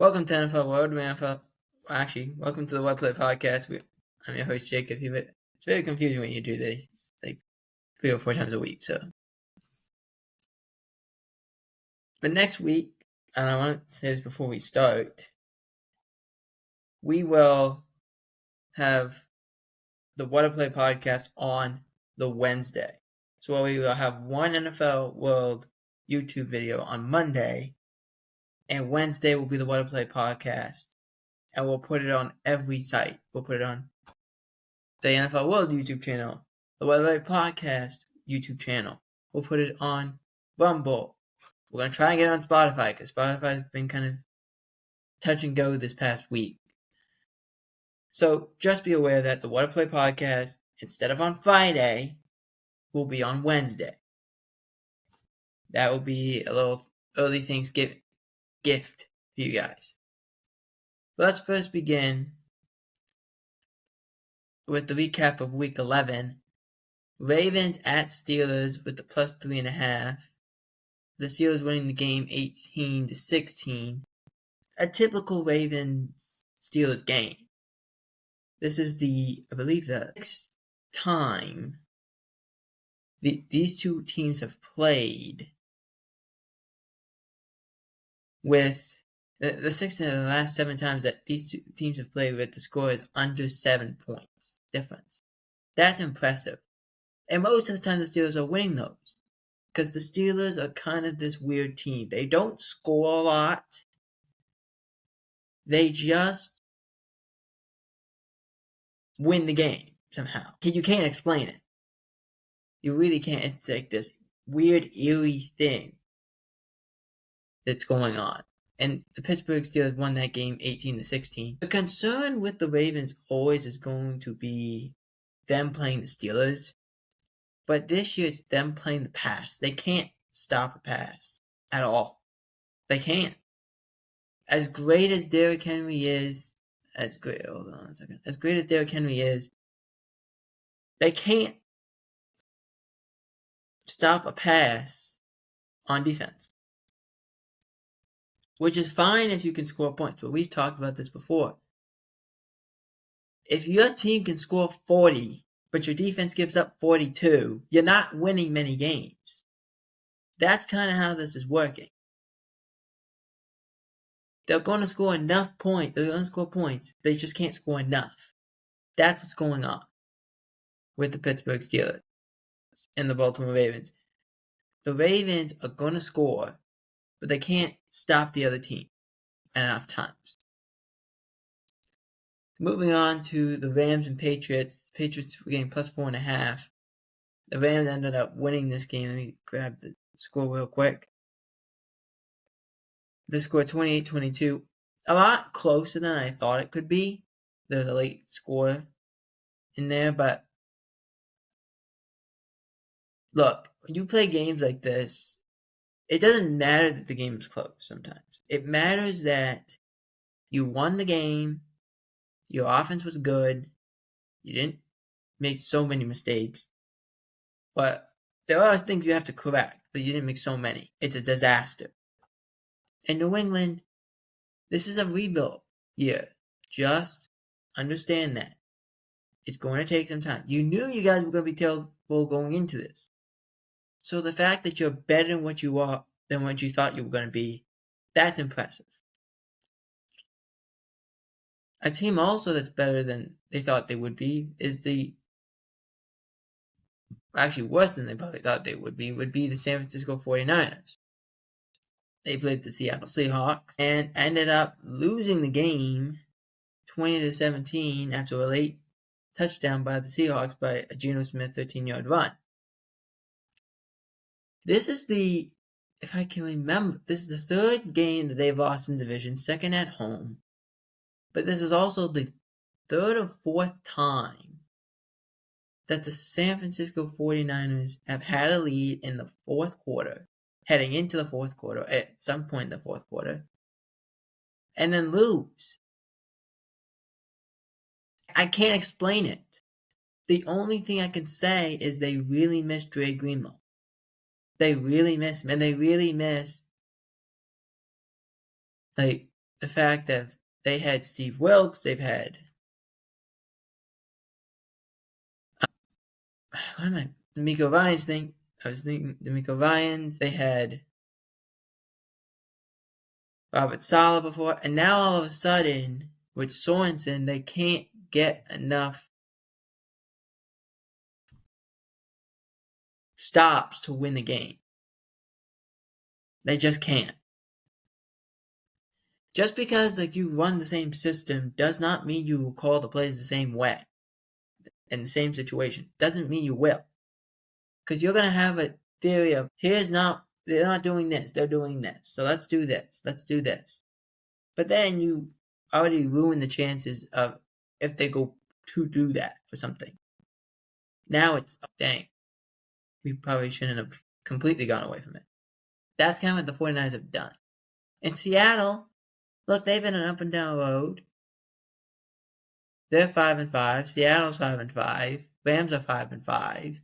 Welcome to NFL World. Welcome to the What Play Podcast. I'm your host, Jacob. It's very confusing when you do this, like 3 or 4 times a week. But next week, and I want to say this before we start, we will have the What Play Podcast on the Wednesday. So we will have one NFL World YouTube video on Monday, and Wednesday will be the What Play Podcast. And we'll put it on every site. We'll put it on the NFL World YouTube channel, the What Play Podcast YouTube channel. We'll put it on Rumble. We're going to try and get it on Spotify, because Spotify's been kind of touch and go this past week. So just be aware that the What Play Podcast, instead of on Friday, will be on Wednesday. That will be a little early Thanksgiving gift for you guys. Let's first begin with the recap of Week 11. Ravens at Steelers with the plus 3.5. The Steelers winning the game 18-16. A typical Ravens-Steelers game. This is the 6th time these two teams have played with the 6th of the last 7 times that these two teams have played with the score is under 7 points difference. That's impressive. And most of the time the Steelers are winning those, because the Steelers are kind of this weird team. They don't score a lot. They just win the game somehow. You can't explain it. You really can't. It's like this weird, eerie thing that's going on. And the Pittsburgh Steelers won that game 18-16. The concern with the Ravens always is going to be them playing the Steelers. But this year it's them playing the pass. They can't stop a pass at all. They can't. As great as Derrick Henry is, as great as Derrick Henry is, they can't stop a pass on defense. Which is fine if you can score points, but we've talked about this before. If your team can score 40, but your defense gives up 42, you're not winning many games. That's kind of how this is working. They're going to score enough points. They're going to score points. They just can't score enough. That's what's going on with the Pittsburgh Steelers and the Baltimore Ravens. The Ravens are going to score, but they can't stop the other team enough times. Moving on to the Rams and Patriots. Patriots were getting plus 4.5. The Rams ended up winning this game. Let me grab the score real quick. The score 28-22. A lot closer than I thought it could be. There was a late score in there, but look, when you play games like this, it doesn't matter that the game is close sometimes. It matters that you won the game, your offense was good, you didn't make so many mistakes, but there are things you have to correct, but you didn't make so many. It's a disaster. In New England, this is a rebuild year. Just understand that. It's going to take some time. You knew you guys were going to be terrible going into this. So the fact that you're better than what you are than what you thought you were going to be, that's impressive. A team also that's better than they thought they would be is actually worse than they probably thought they would be the San Francisco 49ers. They played the Seattle Seahawks and ended up losing the game 20-17 after a late touchdown by the Seahawks by a Geno Smith 13-yard run. This is if I can remember, this is the third game that they've lost in division, second at home. But this is also the third or fourth time that the San Francisco 49ers have had a lead in the fourth quarter, heading into the fourth quarter, at some point in the fourth quarter, and then lose. I can't explain it. The only thing I can say is they really miss Dre Greenlaw. They really miss him, and they really miss the fact that they had Steve Wilkes, they've had D'Amico Ryan's thing. I was thinking D'Amico Ryan's. They had Robert Saleh before, and now all of a sudden with Sorensen, they can't get enough stops to win the game. They just can't. Just because you run the same system does not mean you will call the plays the same way in the same situation. Doesn't mean you will. Because you're going to have a theory of, they're not doing this, they're doing this. So let's do this, let's do this. But then you already ruin the chances of if they go to do that or something. Now it's, dang, we probably shouldn't have completely gone away from it. That's kind of what the 49ers have done. In Seattle, look, they've been an up and down road. They're 5-5. Seattle's 5-5. Rams are 5-5.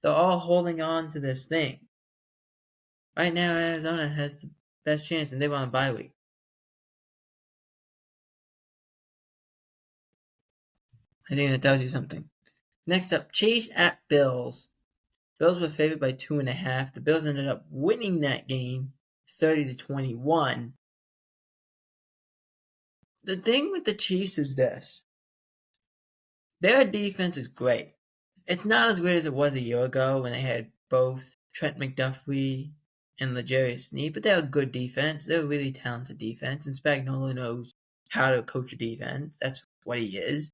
They're all holding on to this thing. Right now, Arizona has the best chance, and they want a bye week. I think that tells you something. Next up, Chiefs at Bills. Bills were favored by 2.5. The Bills ended up winning that game 30-21. The thing with the Chiefs is this. Their defense is great. It's not as great as it was a year ago when they had both Trent McDuffie and L'Jarius Sneed, but they're a good defense. They're a really talented defense, and Spagnuolo knows how to coach a defense. That's what he is.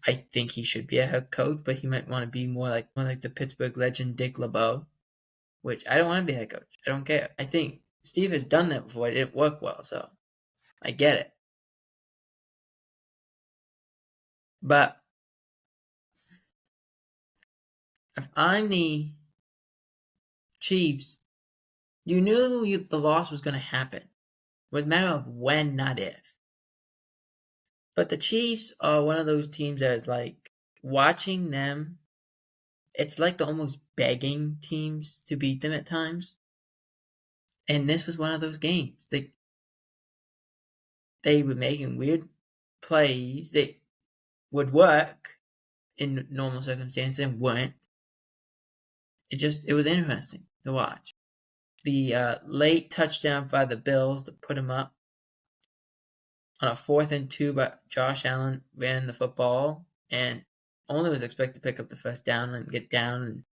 I think he should be a head coach, but he might want to be more like the Pittsburgh legend Dick LeBeau, which I don't want to be a head coach. I don't care. I think Steve has done that before. It didn't work well, so I get it. But if I'm the Chiefs, you knew the loss was going to happen. It was a matter of when, not if. But the Chiefs are one of those teams that is watching them, it's like they're almost begging teams to beat them at times. And this was one of those games. They were making weird plays that would work in normal circumstances and weren't. It was interesting to watch. The late touchdown by the Bills to put them up on a 4th and 2, but Josh Allen ran the football and only was expected to pick up the first down and get down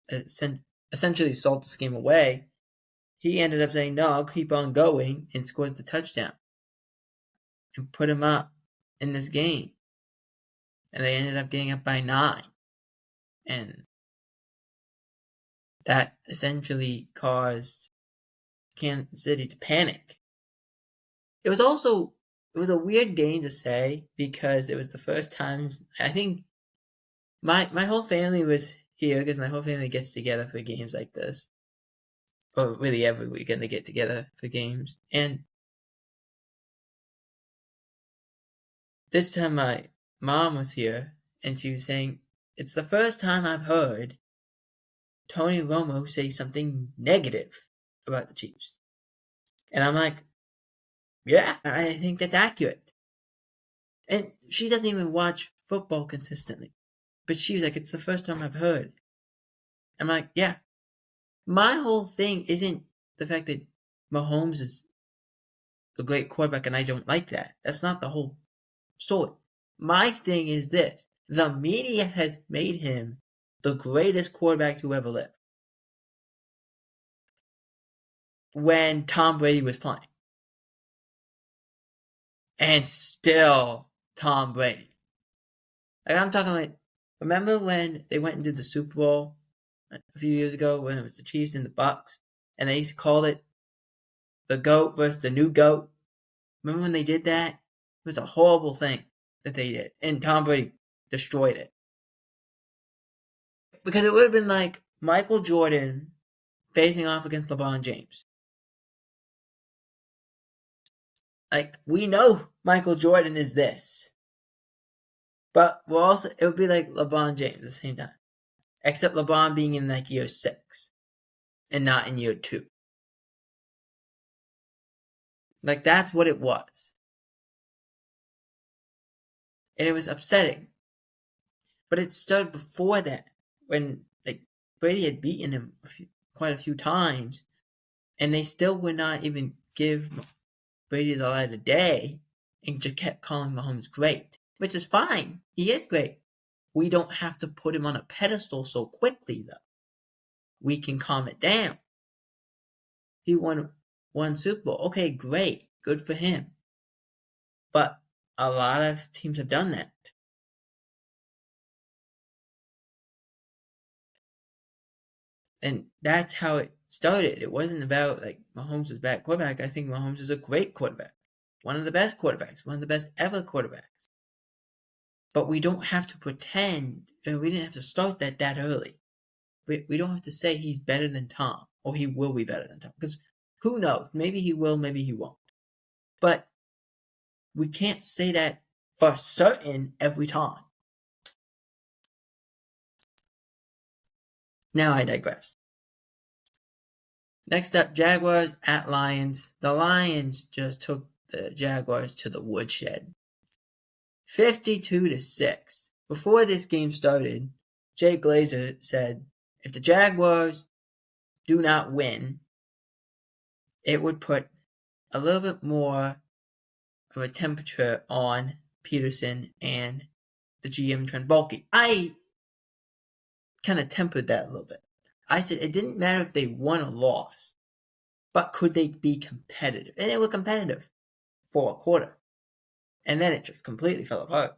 and essentially salt this game away. He ended up saying, no, I'll keep on going, and scores the touchdown and put him up in this game. And they ended up getting up by 9. And that essentially caused Kansas City to panic. It was a weird game to say because it was the first time, I think my whole family was here because my whole family gets together for games like this. Or really every weekend they get together for games. And this time my mom was here and she was saying, it's the first time I've heard Tony Romo say something negative about the Chiefs. And I'm like, yeah, I think that's accurate. And she doesn't even watch football consistently. But she was like, it's the first time I've heard. I'm like, yeah. My whole thing isn't the fact that Mahomes is a great quarterback and I don't like that. That's not the whole story. My thing is this. The media has made him the greatest quarterback to ever live. When Tom Brady was playing. And still Tom Brady. I'm talking remember when they went and did the Super Bowl a few years ago when it was the Chiefs and the Bucks, and they used to call it the GOAT versus the new GOAT? Remember when they did that? It was a horrible thing that they did, and Tom Brady destroyed it. Because it would have been like Michael Jordan facing off against LeBron James. We know Michael Jordan is this. But it would be like LeBron James at the same time. Except LeBron being in year 6 and not in year 2. Like, that's what it was. And it was upsetting. But it started before that, when like Brady had beaten him quite a few times, and they still would not even give Brady the light of day, and just kept calling Mahomes great, which is fine. He is great. We don't have to put him on a pedestal so quickly, though. We can calm it down. He won one Super Bowl. Okay, great. Good for him. But a lot of teams have done that. And that's how it started. It wasn't about like Mahomes is a bad quarterback. I think Mahomes is a great quarterback. One of the best quarterbacks. One of the best ever quarterbacks. But we don't have to pretend, and we didn't have to start that early. We don't have to say he's better than Tom, or he will be better than Tom. Because who knows? Maybe he will, maybe he won't. But we can't say that for certain every time. Now I digress. Next up, Jaguars at Lions. The Lions just took the Jaguars to the woodshed. 52-6. Before this game started, Jay Glazer said, if the Jaguars do not win, it would put a little bit more of a temperature on Peterson and the GM Trent Baalke. I kind of tempered that a little bit. I said it didn't matter if they won or lost, but could they be competitive? And they were competitive for a quarter. And then it just completely fell apart.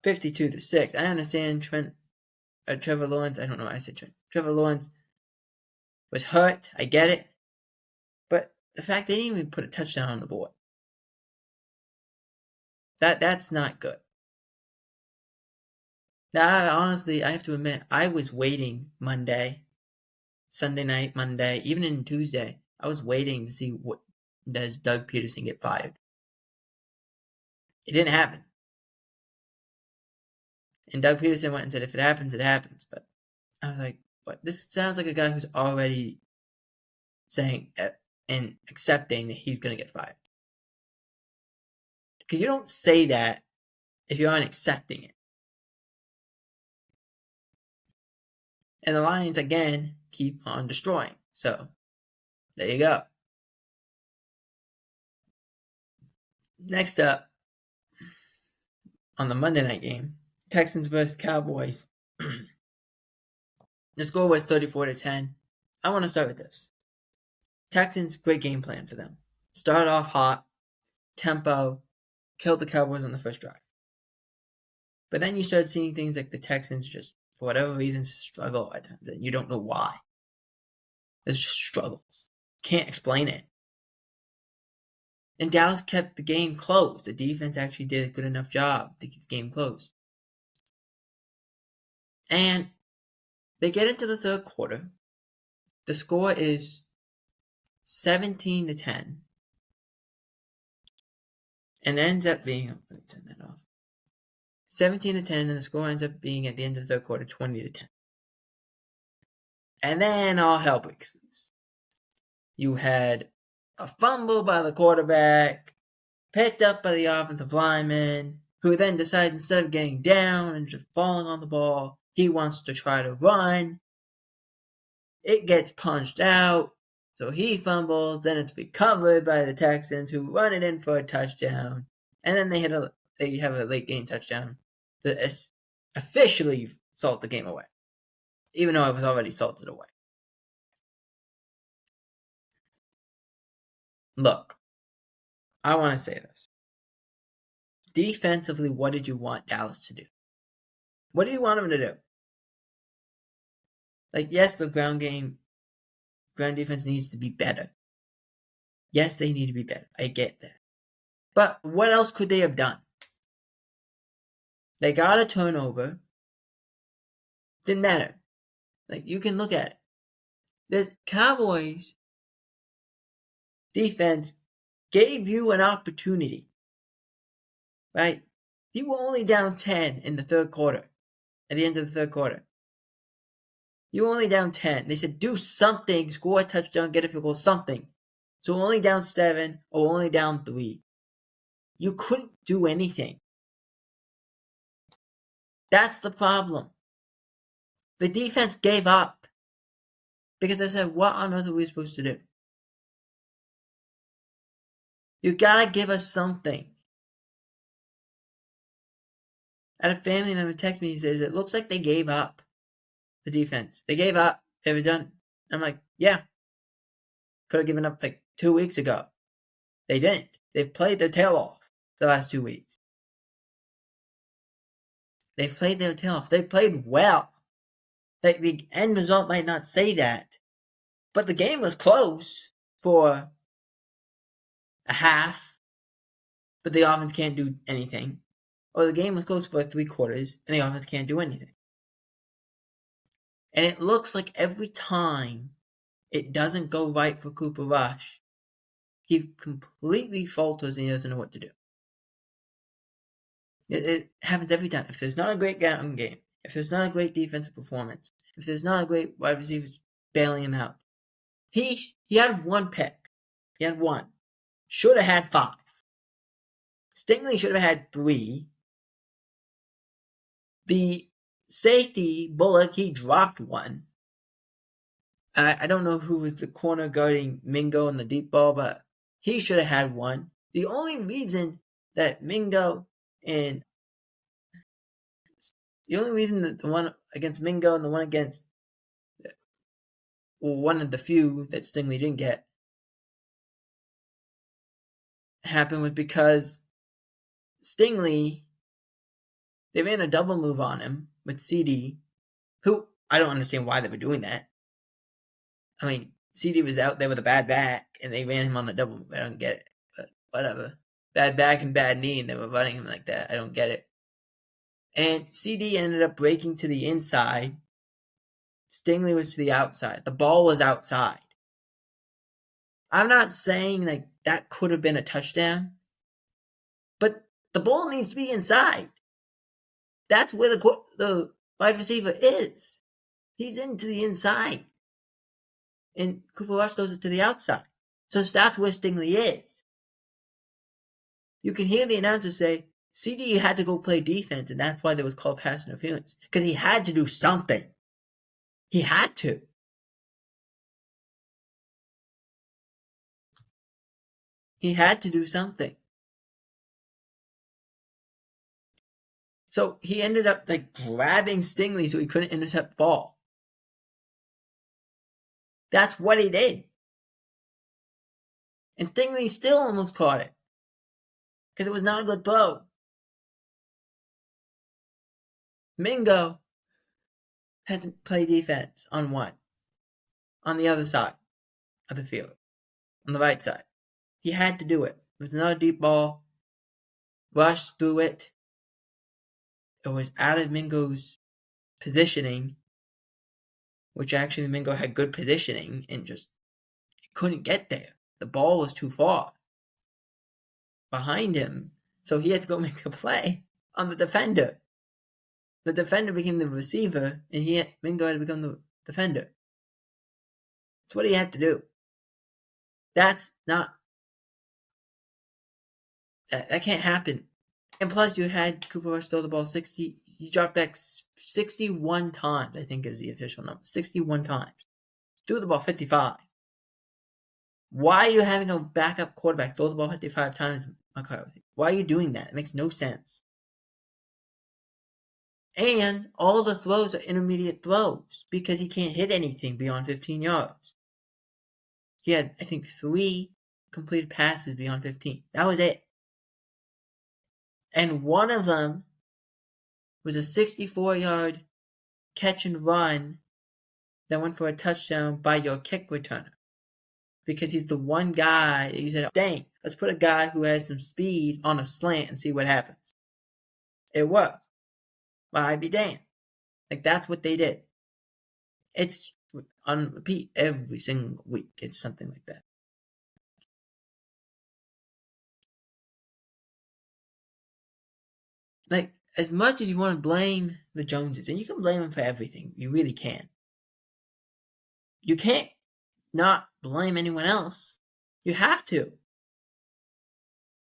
52-6. I understand Trevor Lawrence, I don't know why I said Trent. Trevor Lawrence was hurt. I get it. But the fact they didn't even put a touchdown on the board. That's not good. Now, honestly, I have to admit, I was waiting Sunday night, Monday, even in Tuesday. I was waiting to see does Doug Peterson get fired. It didn't happen. And Doug Peterson went and said, if it happens, it happens. But I was like, what? This sounds like a guy who's already saying and accepting that he's going to get fired. Because you don't say that if you aren't accepting it. And the Lions, again, keep on destroying. So, there you go. Next up, on the Monday night game, Texans versus Cowboys. The score was 34-10. I want to start with this. Texans, great game plan for them. Start off hot, tempo, killed the Cowboys on the first drive. But then you start seeing things like the Texans just, for whatever reason, struggle at times. And you don't know why. There's just struggles. Can't explain it. And Dallas kept the game close. The defense actually did a good enough job to keep the game close. And they get into the third quarter. The score is 17-10. And ends up being, let me turn that off. 17-10, and the score ends up being at the end of the third quarter 20-10. And then all hell breaks loose. You had a fumble by the quarterback, picked up by the offensive lineman, who then decides instead of getting down and just falling on the ball, he wants to try to run. It gets punched out, so he fumbles, then it's recovered by the Texans, who run it in for a touchdown, and then they have a late game touchdown that officially salt the game away, even though it was already salted away. Look, I want to say this. Defensively, what did you want Dallas to do? What do you want them to do? Like, yes, the ground defense needs to be better. Yes, they need to be better. I get that. But what else could they have done? They got a turnover. Didn't matter. Like, you can look at it. The Cowboys defense gave you an opportunity. Right? You were only down 10 in the third quarter. At the end of the third quarter. You were only down 10. They said, do something, score a touchdown, get a field goal, something. So only down 7 or only down 3. You couldn't do anything. That's the problem. The defense gave up because they said, what on earth are we supposed to do? You gotta give us something. I had a family member text me, he says, it looks like they gave up. The defense. They gave up. They were done. I'm like, yeah. Could have given up like 2 weeks ago. They didn't. They've played their tail off the last 2 weeks. They've played their tail off. They've played well. Like, the end result might not say that, but the game was close for a half, but the offense can't do anything. Or the game was close for 3 quarters, and the offense can't do anything. And it looks like every time it doesn't go right for Cooper Rush, he completely falters and he doesn't know what to do. It happens every time. If there's not a great ground game, if there's not a great defensive performance, if there's not a great wide receiver bailing him out, he had 1 pick. He had 1. Should have had 5. Stingley should have had 3. The safety, Bullock, he dropped 1. I don't know who was the corner guarding Mingo in the deep ball, but he should have had 1. The only reason that Mingo and the one against Mingo and the one against one of the few that Stingley didn't get happened was because Stingley, they ran a double move on him with CD, who I don't understand why they were doing that. I mean, CD was out there with a bad back, and they ran him on the double move. I don't get it, but whatever. Bad back and bad knee, and they were running him like that. I don't get it. And CD ended up breaking to the inside. Stingley was to the outside. The ball was outside. I'm not saying like that could have been a touchdown, but the ball needs to be inside. That's where the wide receiver is. He's into the inside. And Cooper Rush throws it to the outside. So that's where Stingley is. You can hear the announcer say, CD had to go play defense, and that's why there was called pass interference. Because he had to do something. He had to. He had to do something. So he ended up like grabbing Stingley so he couldn't intercept the ball. That's what he did. And Stingley still almost caught it. Because it was not a good throw. Mingo had to play defense on one. On the other side of the field. On the right side. He had to do it. It was another deep ball. Rush threw it. It was out of Mingo's positioning. Which actually Mingo had good positioning and just couldn't get there. The ball was too far behind him. So he had to go make a play on the defender. The defender became the receiver, and Mingo had to become the defender. That's what he had to do. That can't happen. And plus, you had Cooper Rush throw the ball he dropped back 61 times, I think is the official number. 61 times. Threw the ball 55. Why are you having a backup quarterback throw the ball 55 times, McCarthy? Why are you doing that? It makes no sense. And all the throws are intermediate throws because he can't hit anything beyond 15 yards. He had, I think, 3 completed passes beyond 15. That was it. And one of them was a 64-yard catch and run that went for a touchdown by your kick returner. Because he's the one guy that you said, dang, let's put a guy who has some speed on a slant and see what happens. It worked. Well, I'd be damned. Like, that's what they did. It's on repeat every single week. It's something like that. Like, as much as you want to blame the Joneses, and you can blame them for everything, you really can. You can't not blame anyone else. You have to.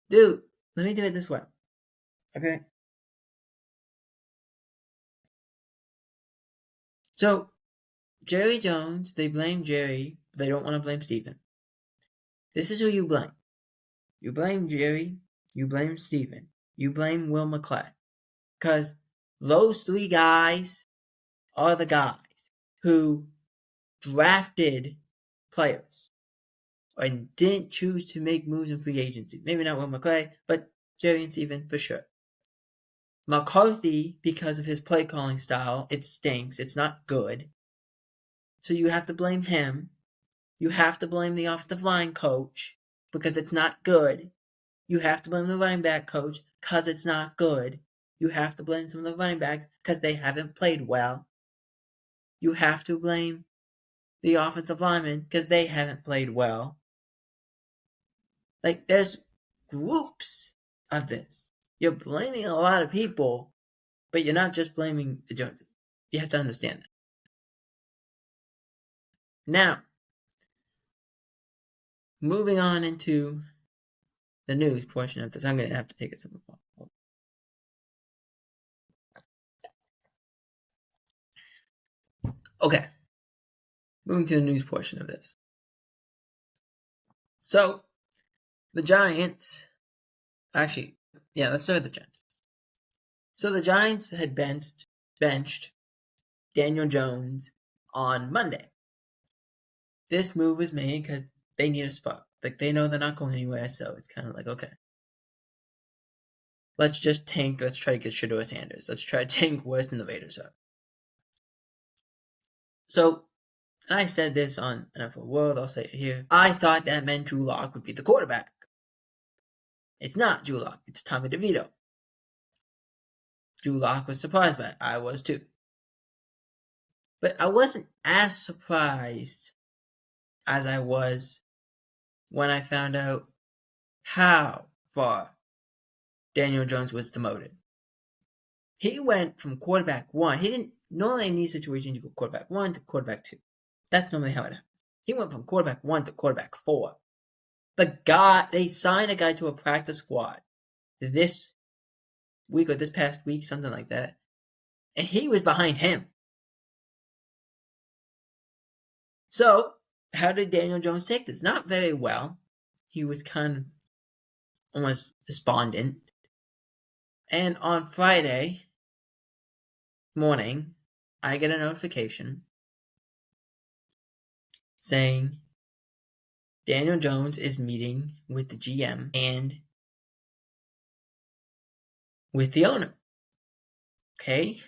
Dude, let me do it this way. Okay? So, Jerry Jones, they blame Jerry. They don't want to blame Stephen. This is who you blame. You blame Jerry. You blame Stephen. You blame Will McClay. Because those three guys are the guys who drafted players and didn't choose to make moves in free agency. Maybe not Will McClay, but Jerry and Stephen for sure. McCarthy, because of his play calling style, it stinks. It's not good. So you have to blame him. You have to blame the offensive line coach because it's not good. You have to blame the running back coach because it's not good. You have to blame some of the running backs because they haven't played well. You have to blame the offensive linemen because they haven't played well. Like, there's groups of this. You're blaming a lot of people, but you're not just blaming the Joneses. You have to understand that. Now, moving on into the news portion of this, I'm going to have to take a sip of water. Okay. Moving to the news portion of this. So, the Giants, let's start with the Giants. So the Giants had benched Daniel Jones on Monday. This move was made because they need a spot. Like, they know they're not going anywhere, so it's kind of like, okay. Let's just tank. Let's try to get Shedeur Sanders. Let's try to tank worse than the Raiders are. So, and I said this on NFL World, I'll say it here. I thought that meant Drew Lock would be the quarterback. It's not Drew Lock. It's Tommy DeVito. Drew Lock was surprised by it. I was too. But I wasn't as surprised as I was when I found out how far Daniel Jones was demoted. He went from quarterback 1. He didn't normally in these situations you go quarterback 1 to quarterback 2. That's normally how it happens. He went from quarterback 1 to quarterback 4. They signed a guy to a practice squad this week or this past week, something like that. And he was behind him. So, how did Daniel Jones take this? Not very well. He was kind of almost despondent. And on Friday morning, I get a notification saying Daniel Jones is meeting with the GM and with the owner. Okay?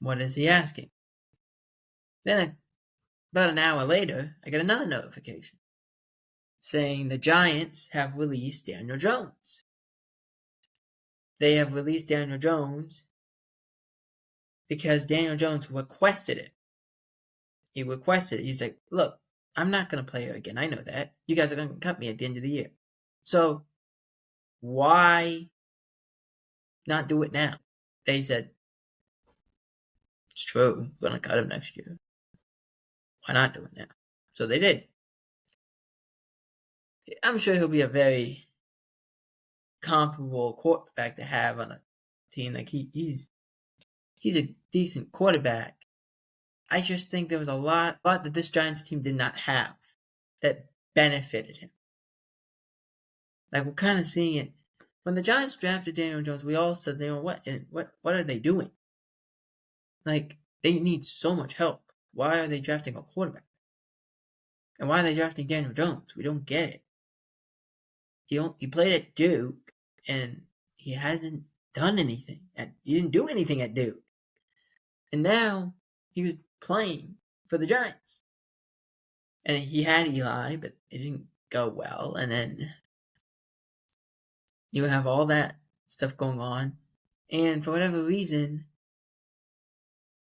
What is he asking? Then, about an hour later, I get another notification saying the Giants have released Daniel Jones. They have released Daniel Jones because Daniel Jones requested it. He requested it. He's like, look, I'm not going to play again. I know that. You guys are going to cut me at the end of the year. So, why not do it now? They said, it's true. We're going to cut him next year. Why not do it now? So they did. I'm sure he'll be a very comparable quarterback to have on a team. Like, he's a decent quarterback. I just think there was a lot that this Giants team did not have that benefited him. Like, we're kind of seeing it. When the Giants drafted Daniel Jones, we all said, what are they doing? Like, they need so much help. Why are they drafting a quarterback? And why are they drafting Daniel Jones? We don't get it. He played at Duke, and he hasn't done anything. He didn't do anything at Duke. And now he was playing for the Giants. And he had Eli, but it didn't go well. And then you have all that stuff going on. And for whatever reason,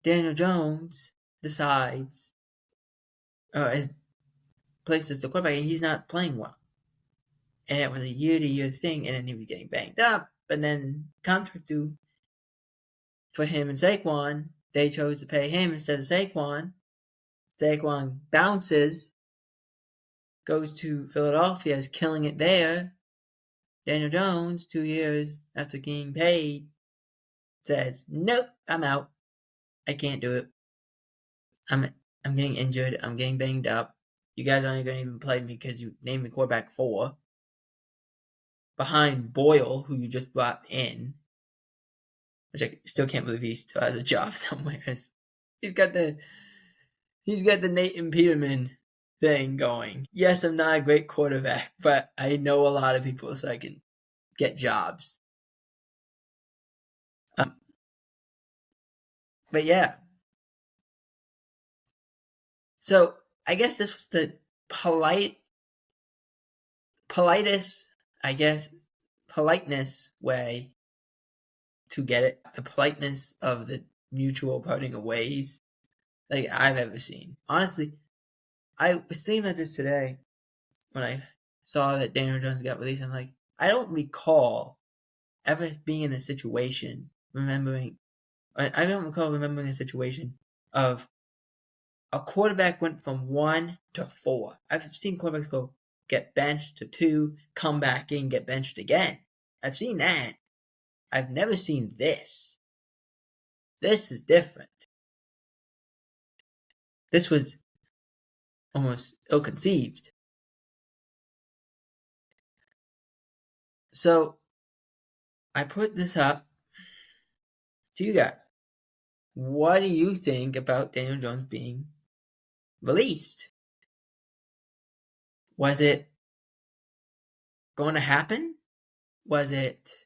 Daniel Jones decides is placed as the quarterback, and he's not playing well. And it was a year-to-year thing, and then he was getting banged up. And then contract due for him and Saquon, they chose to pay him instead of Saquon. Saquon bounces, goes to Philadelphia, is killing it there. Daniel Jones, 2 years after getting paid, says, nope, I'm out. I can't do it. I'm getting injured. I'm getting banged up. You guys aren't going to even play me because you named me quarterback 4. Behind Boyle, who you just brought in. Which I still can't believe he still has a job somewhere. He's got the Nathan Peterman thing going. Yes, I'm not a great quarterback, but I know a lot of people so I can get jobs. But yeah. So I guess this was the politest, politeness way to get it. The politeness of the mutual parting of ways like I've ever seen. Honestly, I was thinking about this today when I saw that Daniel Jones got released. I'm like, I don't recall ever being in a situation remembering a situation of a quarterback went from 1 to 4. I've seen quarterbacks go get benched to 2, come back in, get benched again. I've seen that. I've never seen this. This is different. This was almost ill-conceived. So, I put this up to you guys. What do you think about Daniel Jones being released? Was it going to happen? Was it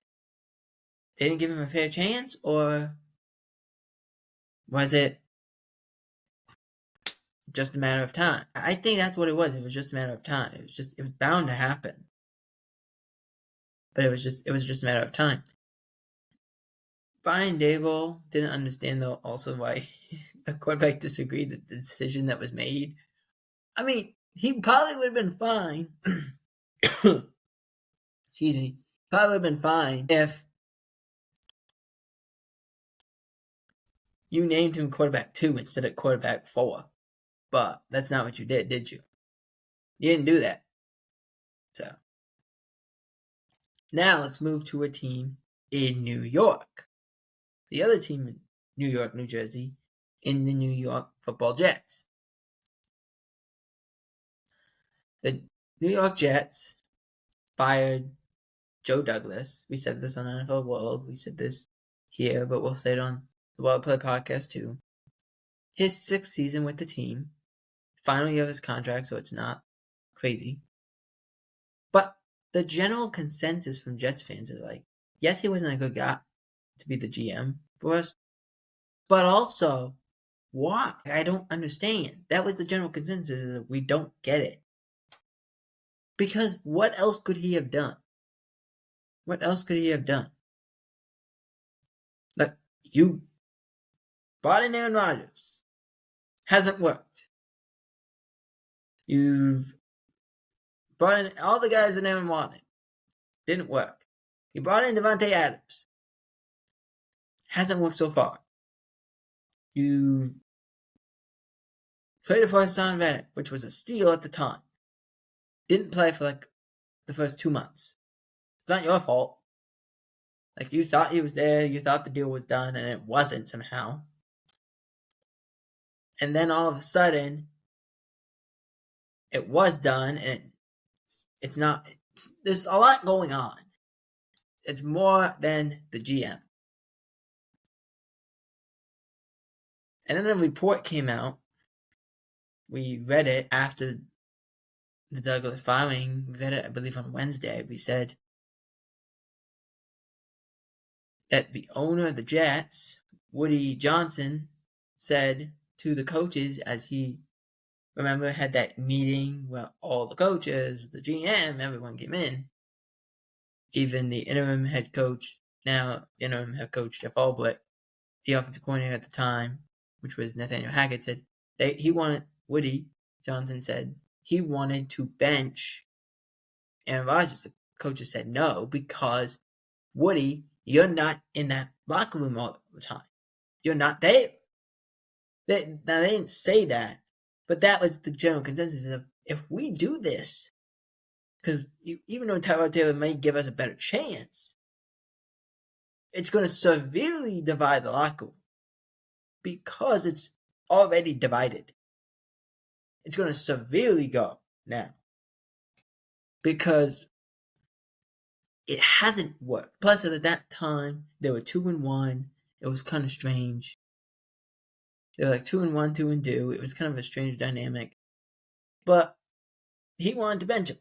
they didn't give him a fair chance? Or was it just a matter of time? I think that's what it was. It was just a matter of time. It was bound to happen. But it was just a matter of time. Brian Daboll didn't understand though also why a quarterback disagreed with the decision that was made. I mean, he probably would have been fine. Excuse me. Probably would have been fine if you named him quarterback 2 instead of quarterback 4. But that's not what you did you? You didn't do that. So now let's move to a team in New York. The other team in New York, New Jersey, in the New York Football Jets. The New York Jets fired Joe Douglas. We said this on NFL World. We said this here, but we'll say it on the Wild Play podcast too. His 6th season with the team. Final year of his contract, so it's not crazy. But the general consensus from Jets fans is like, yes, he wasn't a good guy to be the GM for us, but also, why? I don't understand. That was the general consensus, is that we don't get it. Because what else could he have done? What else could he have done? Like, you brought in Aaron Rodgers. Hasn't worked. You've brought in all the guys that Aaron wanted. Didn't work. You brought in Devontae Adams. Hasn't worked so far. You traded for Hassan Reddick, which was a steal at the time. Didn't play for like the first 2 months. It's not your fault. Like, you thought he was there, you thought the deal was done, and it wasn't somehow. And then all of a sudden, it was done, and it's not. There's a lot going on. It's more than the GM. And then a report came out. We read it after the Douglas firing. We read it, I believe, on Wednesday. We said that the owner of the Jets, Woody Johnson, said to the coaches, as he, remember, had that meeting where all the coaches, the GM, everyone came in. Even the interim head coach, now interim head coach Jeff Albrecht, the offensive coordinator at the time, which was Nathaniel Hackett, said Woody Johnson said he wanted to bench Aaron Rodgers. The coaches said no, because Woody, you're not in that locker room all the time. You're not there. Now, they didn't say that, but that was the general consensus of, if we do this, because even though Tyrod Taylor may give us a better chance, it's going to severely divide the locker room because it's already divided. It's going to severely go now because it hasn't worked. Plus, at that time, they were 2-1. It was kind of strange. They were like 2-1, 2-2. It was kind of a strange dynamic. But he wanted to bench him.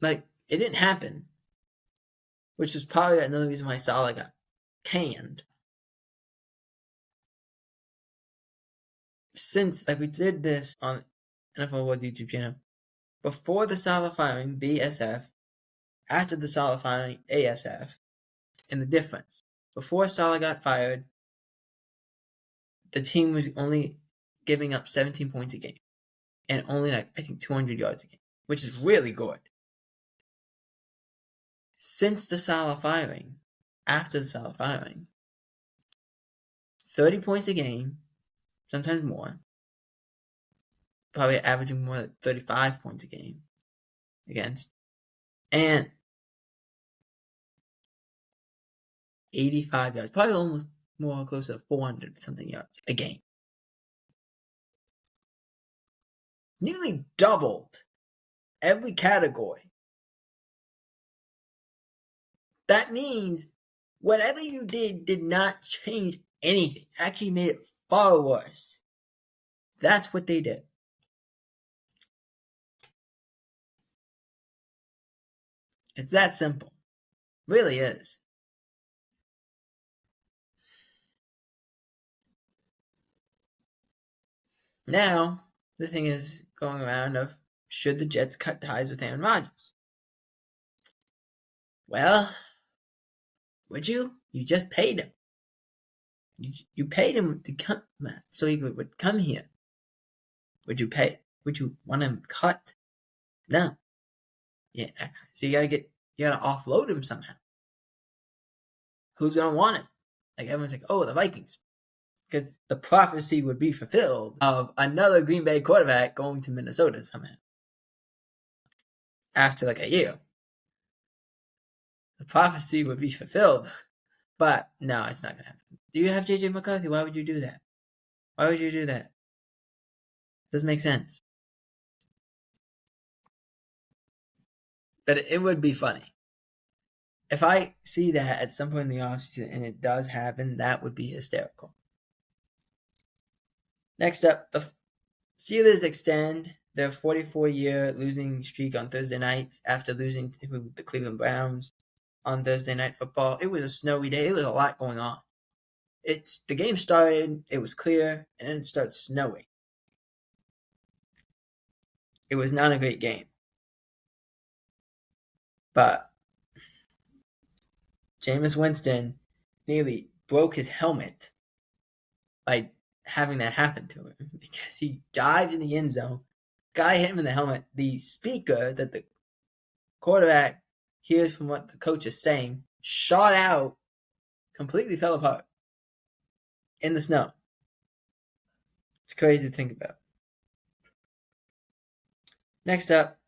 Like, it didn't happen. Which is probably another reason why Salah got canned. Since, like, we did this on NFL World YouTube channel. Before the Salah firing, BSF. After the Salah firing, ASF. And the difference. Before Salah got fired, the team was only giving up 17 points a game. And only, like, I think 200 yards a game. Which is really good. Since the Salah firing, after the Salah firing, 30 points a game, sometimes more. Probably averaging more like 35 points a game against. And 85 yards. Probably almost more close to 400 something yards a game. Nearly doubled every category. That means whatever you did not change anything. Actually made it far worse. That's what they did. It's that simple. Really is. Now, the thing is going around of should the Jets cut ties with Aaron Rodgers? Well, would you? You just paid him. You paid him to come so he would come here. Would you pay? Would you want him cut? No. Yeah. So you gotta offload him somehow. Who's gonna want him? Like everyone's like, oh, the Vikings, because the prophecy would be fulfilled of another Green Bay quarterback going to Minnesota somehow after like a year. The prophecy would be fulfilled, but no, it's not gonna happen. Do you have JJ McCarthy? Why would you do that? Why would you do that? Doesn't make sense. But it would be funny. If I see that at some point in the offseason and it does happen, that would be hysterical. Next up, the Steelers extend their 44-year losing streak on Thursday nights after losing to the Cleveland Browns on Thursday Night Football. It was a snowy day. It was a lot going on. The game started, it was clear, and then it started snowing. It was not a great game. But Jameis Winston nearly broke his helmet by having that happen to him because he dived in the end zone. Guy hit him in the helmet. The speaker that the quarterback hears from what the coach is saying shot out, completely fell apart in the snow. It's crazy to think about. Next up,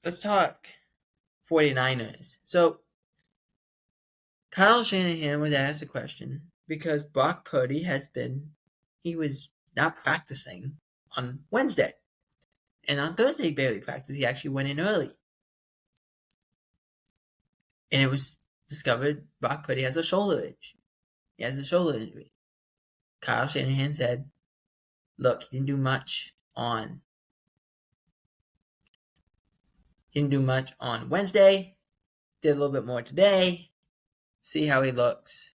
let's talk 49ers. So, Kyle Shanahan was asked a question because Brock Purdy he was not practicing on Wednesday. And on Thursday, he barely practiced. He actually went in early. And it was discovered Brock Purdy has a shoulder injury. He has a shoulder injury. Kyle Shanahan said, look, he didn't do much on Wednesday. Did a little bit more today. See how he looks.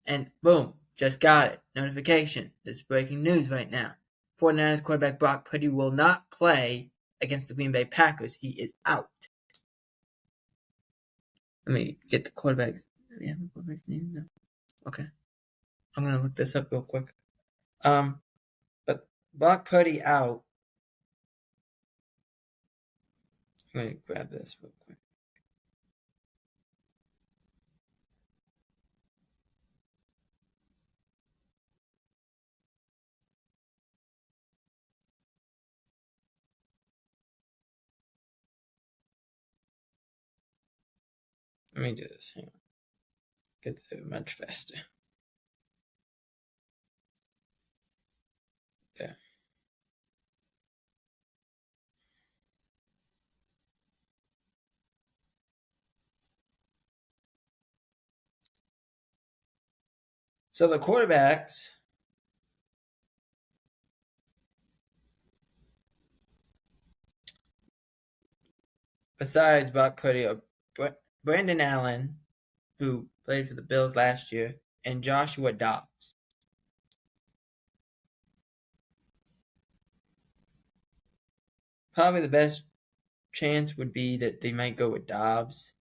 And boom, just got it. Notification. This is breaking news right now. 49ers quarterback Brock Purdy will not play against the Green Bay Packers. He is out. Let me get the quarterback's. Do we have the quarterback's name? No. Okay. I'm going to look this up real quick. But Brock Purdy out. Let me grab this real quick. Let me do this. Hang on. Get there much faster. Yeah. So the quarterbacks, besides Brock Purdy, are Brandon Allen, who played for the Bills last year, and Joshua Dobbs. Probably the best chance would be that they might go with Dobbs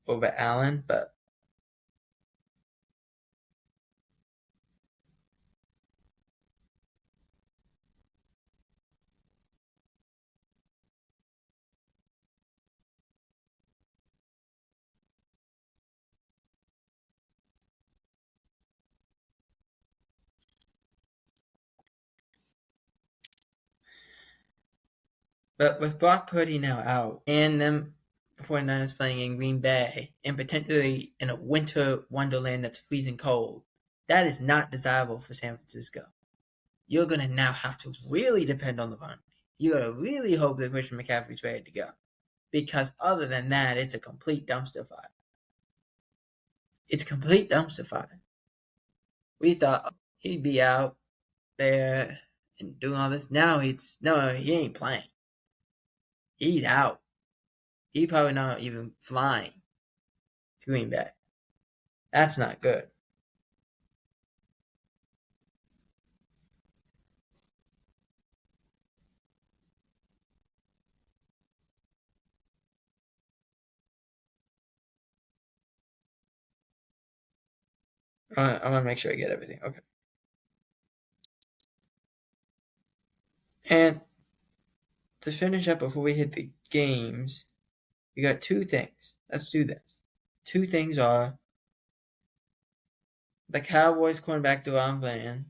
over Allen, but with Brock Purdy now out and them 49ers playing in Green Bay and potentially in a winter wonderland that's freezing cold, that is not desirable for San Francisco. You're going to now have to really depend on the run. You got to really hope that Christian McCaffrey's ready to go. Because other than that, it's a complete dumpster fire. It's a complete dumpster fire. We thought he'd be out there and doing all this. Now no, he ain't playing. He's out. He probably not even flying to Green Bay. That's not good. I want to make sure I get everything. Okay. And to finish up before we hit the games, we got two things. Let's do this. Two things are the Cowboys cornerback Deron Bland,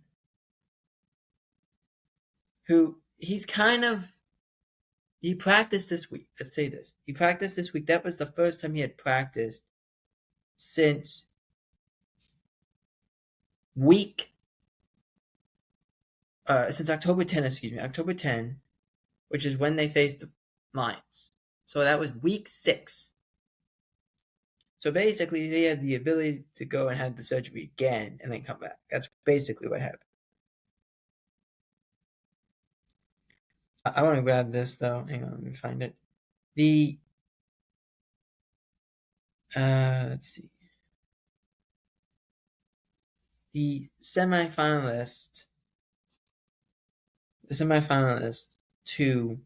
who he practiced this week. Let's say this. He practiced this week. That was the first time he had practiced since since October 10, which is when they faced the Lions. So that was week 6. So basically, they had the ability to go and have the surgery again and then come back. That's basically what happened. I want to grab this, though. Hang on, let me find it. Let's see. The semifinalist to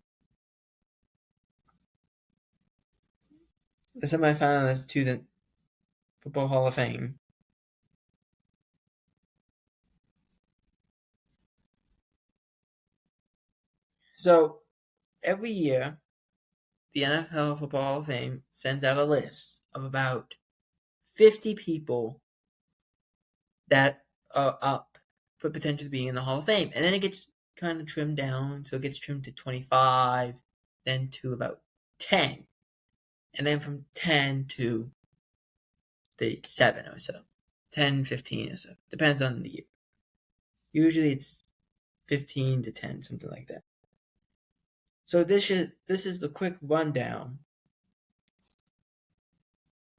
the Football Hall of Fame So every year, the NFL Football Hall of Fame sends out a list of about 50 people that are up for potentially being in the Hall of Fame. And then it gets kind of trimmed down. So it gets trimmed to 25, then to about 10. And then from 10 to the 7 or so. 10, 15 or so. Depends on the year. Usually it's 15 to 10, something like that. So this is the quick rundown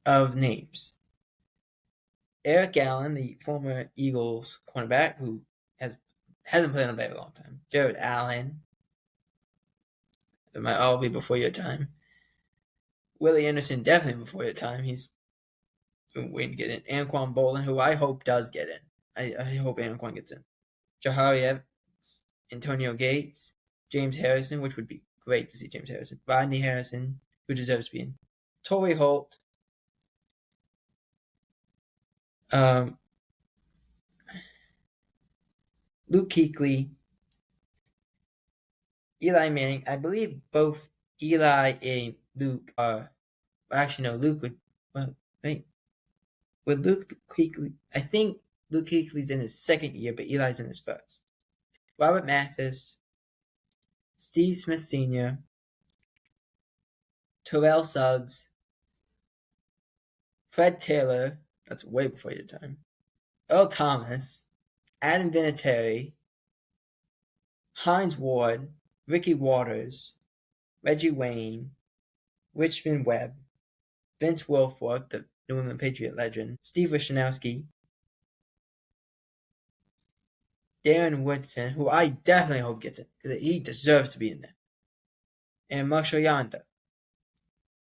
of names. Eric Allen, the former Eagles cornerback who hasn't played in a very long time. Jared Allen. It might all be before your time. Willie Anderson, definitely before your time. He's been waiting to get in. Anquan Bolin, who I hope does get in. I hope Anquan gets in. Jahari Evans, Antonio Gates, James Harrison, which would be great to see James Harrison. Rodney Harrison, who deserves to be in. Torrey Holt. Luke Kuechly, Eli Manning. I believe both Eli and Luke are. Actually, no. Luke would. Well, wait. With Luke Kuechly, I think Luke Kuechly's in his second year, but Eli's in his first. Robert Mathis, Steve Smith Sr., Terrell Suggs, Fred Taylor, that's way before your time, Earl Thomas, Adam Vinatieri, Hines Ward, Ricky Waters, Reggie Wayne, Richmond Webb, Vince Wilfork, the New England Patriot legend, Steve Wishnowsky, Darren Woodson, who I definitely hope gets it, because he deserves to be in there, and Marshall Yonder.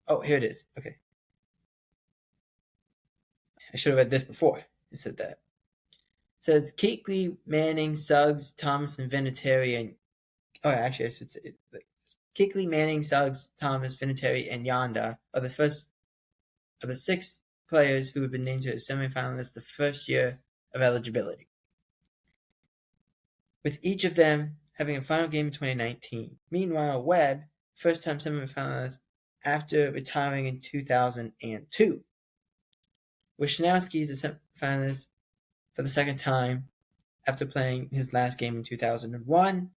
Oh, here it is. Okay. I should have read this before. It said that. It says Keekley, Manning, Suggs, Thomas, and Vinatieri, and actually, I should say Keekley, Manning, Suggs, Thomas, Vinatieri, and Yanda are the first of the 6 players who have been named to the semifinalists the first year of eligibility, with each of them having a final game in 2019. Meanwhile, Webb, first-time semifinalist after retiring in 2002. Wishnowsky is a semifinalist for the second time after playing his last game in 2001.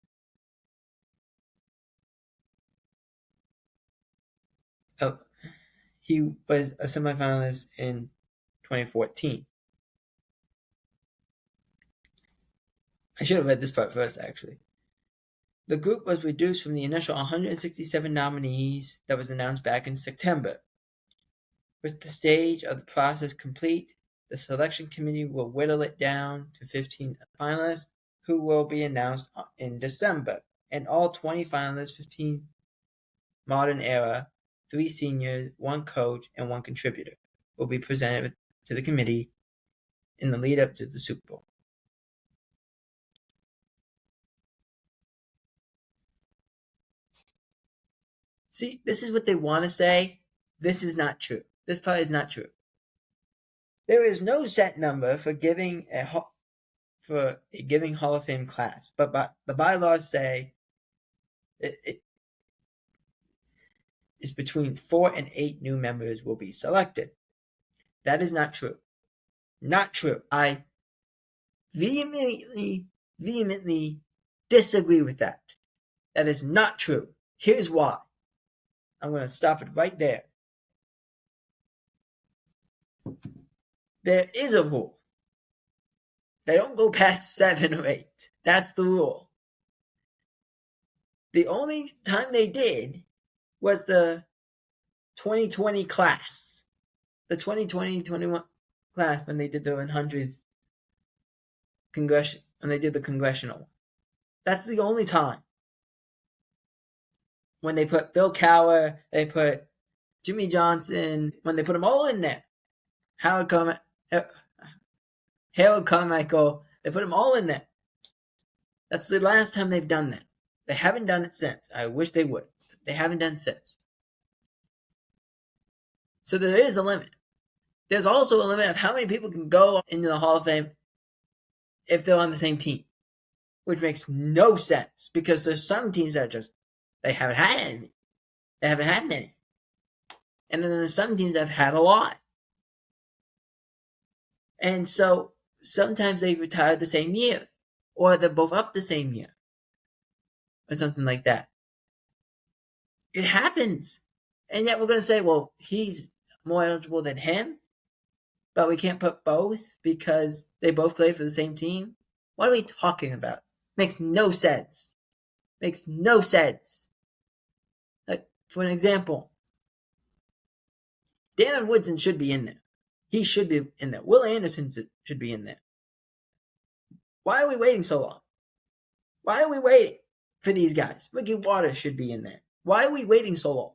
He was a semifinalist in 2014. I should have read this part first, actually. The group was reduced from the initial 167 nominees that was announced back in September. With the stage of the process complete, the selection committee will whittle it down to 15 finalists who will be announced in December. And all 20 finalists, 15 modern era, 3 seniors, 1 coach, and 1 contributor, will be presented to the committee in the lead up to the Super Bowl. See, this is what they want to say. This is not true. This part is not true. There is no set number for giving a Hall of Fame class, but the bylaws say it is between 4 and 8 new members will be selected. That is not true. Not true. I vehemently disagree with that. That is not true. Here's why. I'm going to stop it right there. There is a rule. They don't go past 7 or 8. That's the rule. The only time they did was the 2020 class. The 2020-21 class when they did the 100th when they did the congressional one. That's the only time. When they put Bill Cowher, they put Jimmy Johnson, when they put them all in there. Harold Carmichael, they put them all in there. That's the last time they've done that. They haven't done it since. I wish they would. But they haven't done it since. So there is a limit. There's also a limit of how many people can go into the Hall of Fame if they're on the same team, which makes no sense because there's some teams that they haven't had any. They haven't had many. And then there's some teams that have had a lot. And so sometimes they retire the same year, or they're both up the same year, or something like that. It happens. And yet we're going to say, well, he's more eligible than him, but we can't put both because they both play for the same team? What are we talking about? Makes no sense. Makes no sense. Like, for an example, Darren Woodson should be in there. He should be in there. Will Anderson should be in there. Why are we waiting so long? Why are we waiting for these guys? Ricky Waters should be in there. Why are we waiting so long?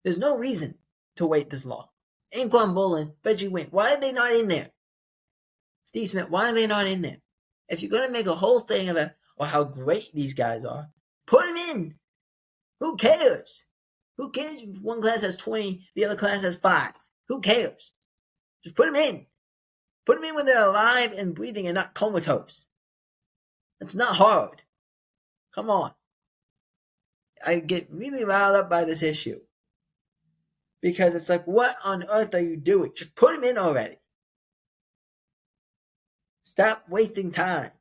There's no reason to wait this long. Anquan Boldin, Reggie Wayne, why are they not in there? Steve Smith, why are they not in there? If you're going to make a whole thing about how great these guys are, put them in. Who cares? Who cares if one class has 20, the other class has 5? Who cares? Just put them in. Put them in when they're alive and breathing and not comatose. It's not hard. Come on. I get really riled up by this issue. Because it's like, what on earth are you doing? Just put them in already. Stop wasting time.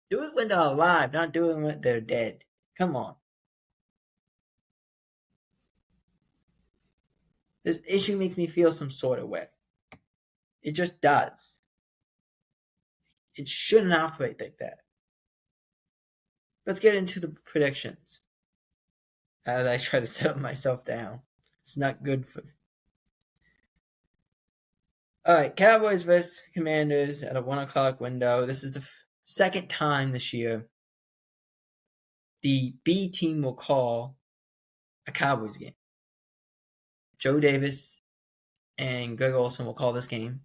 Do it when they're alive, not do it when they're dead. Come on. This issue makes me feel some sort of way. It just does. It shouldn't operate like that. Let's get into the predictions. As I try to settle myself down. It's not good for... Alright, Cowboys vs. Commanders at a 1 o'clock window. This is the second time this year the B team will call a Cowboys game. Joe Davis and Greg Olson will call this game.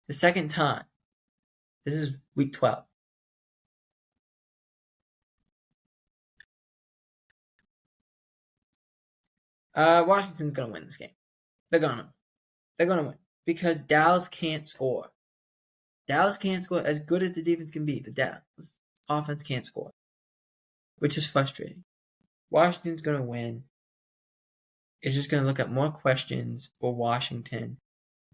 The second time. This is week 12. Washington's going to win this game. They're going to win. Because Dallas can't score. Dallas can't score as good as the defense can be. The Dallas offense can't score. Which is frustrating. Washington's going to win. It's just going to look at more questions for Washington.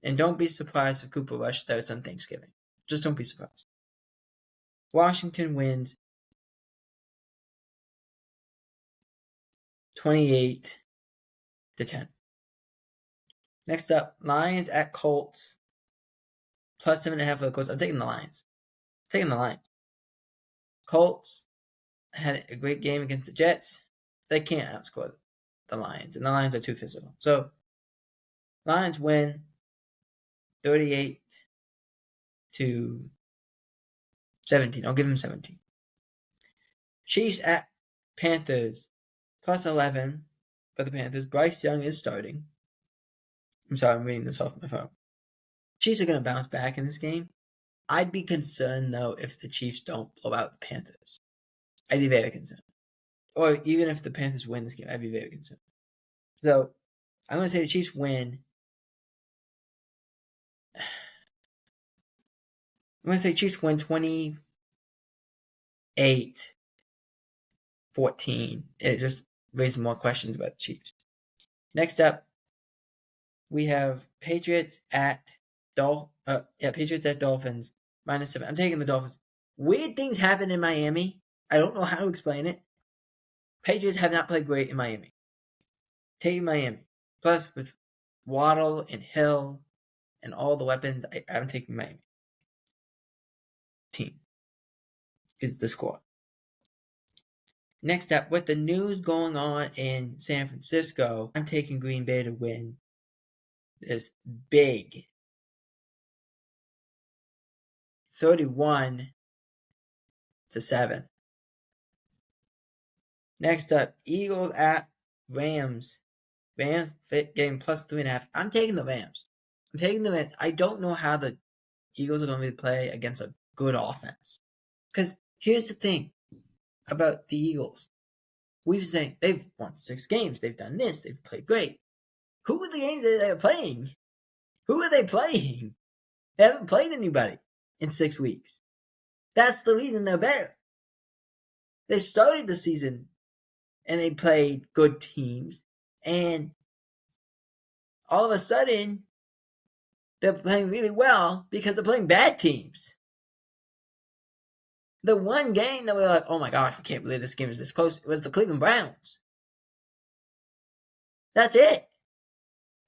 And don't be surprised if Cooper Rush starts on Thanksgiving. Just don't be surprised. Washington wins 28-10. Next up, Lions at Colts. Plus 7.5 for the Colts. I'm taking the Lions. Colts had a great game against the Jets. They can't outscore the Lions. And the Lions are too physical. So, Lions win 38-17. I'll give them 17. Chiefs at Panthers. Plus 11 for the Panthers. Bryce Young is starting. I'm sorry, I'm reading this off my phone. Chiefs are going to bounce back in this game. I'd be concerned, though, if the Chiefs don't blow out the Panthers. I'd be very concerned. Or even if the Panthers win this game, I'd be very concerned. So, I'm going to say the Chiefs win. I'm going to say Chiefs win 28-14. It just raises more questions about the Chiefs. Next up, we have Patriots at Dolphins, -7. I'm taking the Dolphins. Weird things happen in Miami. I don't know how to explain it. Patriots have not played great in Miami. Taking Miami. Plus, with Waddle and Hill and all the weapons, I'm taking Miami. Team is the score. Next up, with the news going on in San Francisco, I'm taking Green Bay to win this big 31-7. Next up, Eagles at Rams. Rams getting plus 3.5. I'm taking the Rams. I don't know how the Eagles are going to play against a good offense. Because here's the thing about the Eagles. We've been saying they've won 6 games. They've done this. They've played great. Who are the games that they're playing? Who are they playing? They haven't played anybody in 6 weeks. That's the reason they're better. They started the season and they played good teams. And all of a sudden, they're playing really well because they're playing bad teams. The one game that we're like, oh my gosh, we can't believe this game is this close, it was the Cleveland Browns. That's it.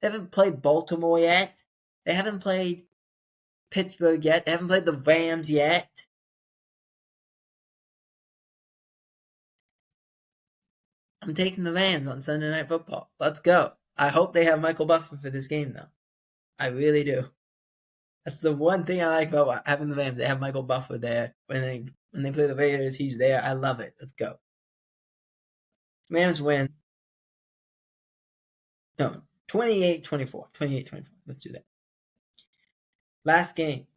They haven't played Baltimore yet. They haven't played Pittsburgh yet. They haven't played the Rams yet. I'm taking the Rams on Sunday Night Football. Let's go. I hope they have Michael Buffer for this game, though. I really do. That's the one thing I like about having the Rams. They have Michael Buffer there. When they play the Raiders, he's there. I love it. Let's go. Rams win. No, 28-24. 28-24. Let's do that. Last game.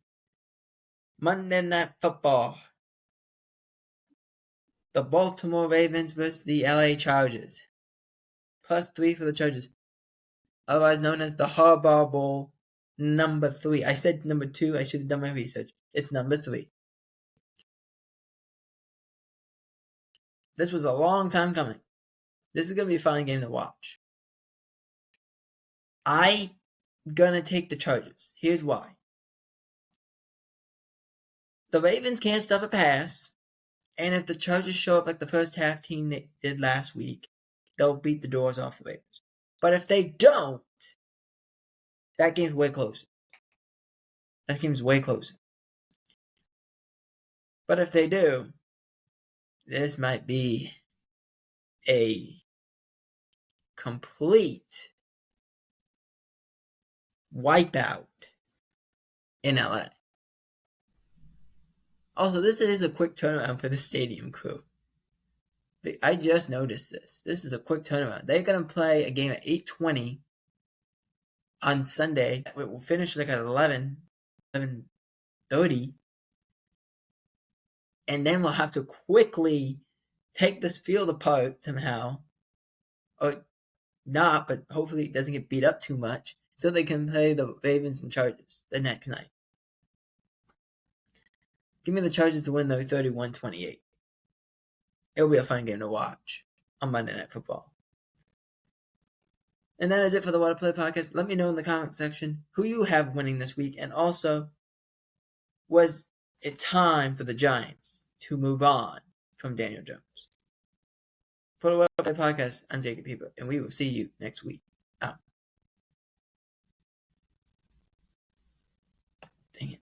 Monday Night Football. The Baltimore Ravens versus the LA Chargers. Plus 3 for the Chargers. Otherwise known as the Harbaugh Bowl, number 3. I said number 2. I should have done my research. It's number 3. This was a long time coming. This is going to be a fun game to watch. I'm going to take the Chargers. Here's why. The Ravens can't stop a pass. And if the Chargers show up like the first half team they did last week, they'll beat the doors off the Ravens. But if they don't, that game's way closer. That game's way closer. But if they do, this might be a complete wipeout in LA. Also, this is a quick turnaround for the stadium crew. I just noticed this. This is a quick turnaround. They're going to play a game at 8:20 on Sunday. It will finish like at 11:30. And then we'll have to quickly take this field apart somehow. Or not, but hopefully it doesn't get beat up too much. So they can play the Ravens and Chargers the next night. Give me the Chargers to win, though, 31-28. It'll be a fun game to watch on Monday Night Football. And that is it for the What to Play podcast. Let me know in the comment section who you have winning this week. And also, was it time for the Giants to move on from Daniel Jones? For the What to Play podcast, I'm Jacob Pieper, and we will see you next week. Out. Dang it.